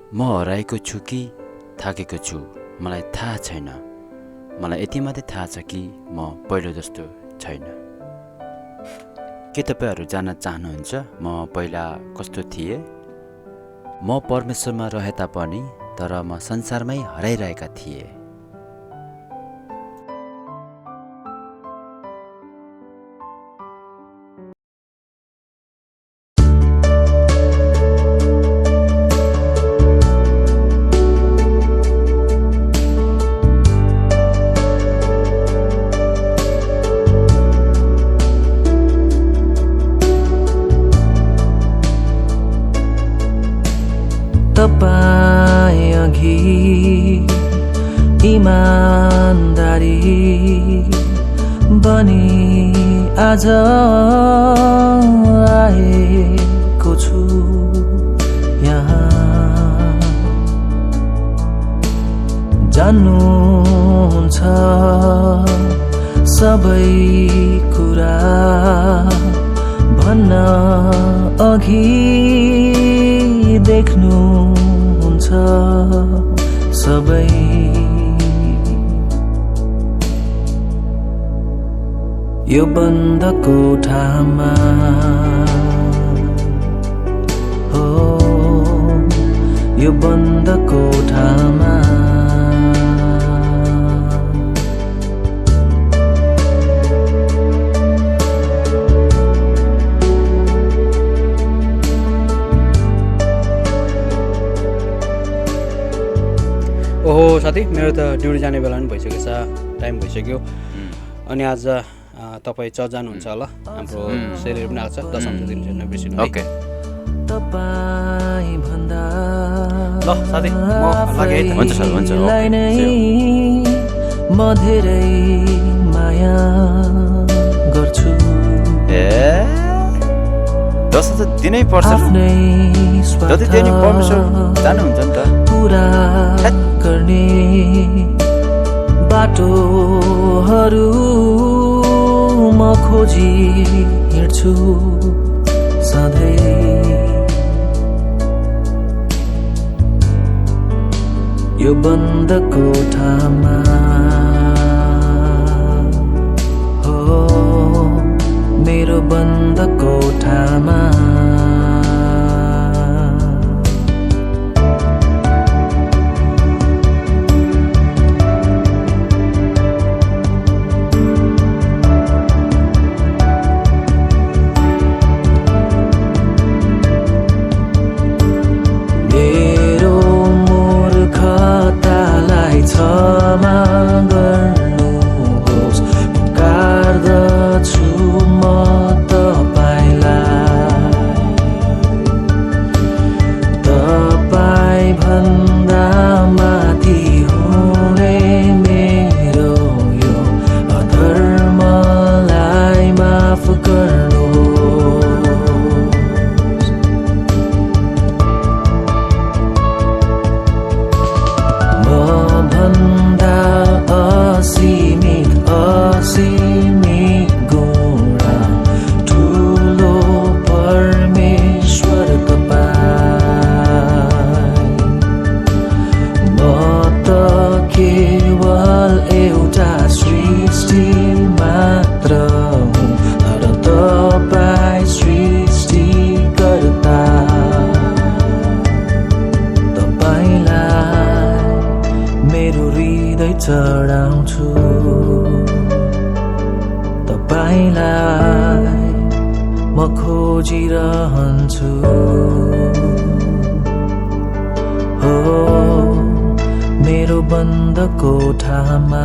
म हराएको छु कि थाकेको छु मलाई थाहा छैन। मलाई यति मात्रै थाहा छ कि म पहिलो जस्तो छैन। के तपाईँहरू जान्न चाहनुहुन्छ म पहिला कस्तो थिएँ? म परमेश्वरमा रहे तापनि तर म संसारमै हराइरहेका थिएँ। तपाईं अघि इमानदारी बनी आज आएको छु यहाँ। जान्नुहुन्छ सबै कुरा भन्न अघि देख्नुहुन्छ सबै। यो बन्द कोठामा हो, यो बन्द कोठामा ओहो साथी, मेरो त ड्युटी जाने बेला पनि भइसकेछ, टाइम भइसक्यो। अनि आज तपाईँ चर्च जानुहुन्छ होला, हाम्रो सेलेरी पनि आएको छ, 10 दिन नबिर्सिनु। ओके ल साथी, म लागेँ है त। हुन्छ सर, हुन्छ। म धेरै माया गर्छु। 10,000 दिनै पर्छ। जति दियो नि परमेश्वर जानुहुन्छ नि त। पुरा गर्ने बाटोहरू म खोजी हिँड्छु सधैँ। यो बन्द कोठामा हो, मेरो बन्द कोठामा क्षमा गर्नुहोस्, पुकार्दछु म तपाईलाई। तपाईँ भन्दा माथि हुने मेरो यो अधर्मलाई माफ गर्नुहोस्। भन्दा असीमित गुण ठुलो परमेश्वर तपाईँ। म त केवल एउटा सृष्टि मात्र हुँ, तर तपाईँ सृष्टिकर्ता। तपाईलाई मेरो हृदय चढाउँछु, तपाईलाई म खोजिरहन्छु। हो, मेरो बन्द कोठामा